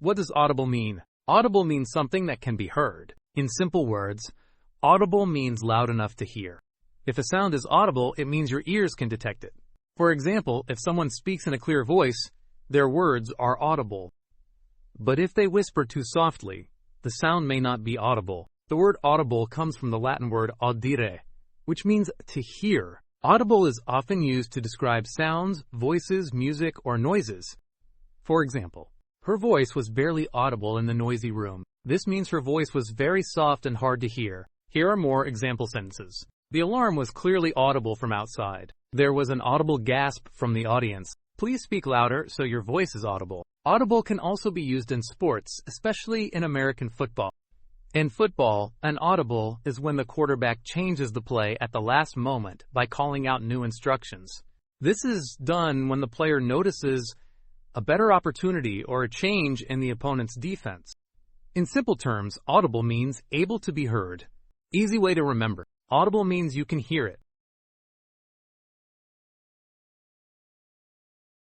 What does audible mean? Audible means something that can be heard. In simple words, audible means loud enough to hear. If a sound is audible, it means your ears can detect it. For example, if someone speaks in a clear voice, their words are audible. But if they whisper too softly, the sound may not be audible. The word audible comes from the Latin word audire, which means to hear. Audible is often used to describe sounds, voices, music, or noises. For example, her voice was barely audible in the noisy room. This means her voice was very soft and hard to hear. Here are more example sentences. The alarm was clearly audible from outside. There was an audible gasp from the audience. Please speak louder so your voice is audible. Audible can also be used in sports, especially in American football. In football, an audible is when the quarterback changes the play at the last moment by calling out new instructions. This is done when the player notices a better opportunity or a change in the opponent's defense. In simple terms, audible means able to be heard. Easy way to remember. Audible means you can hear it.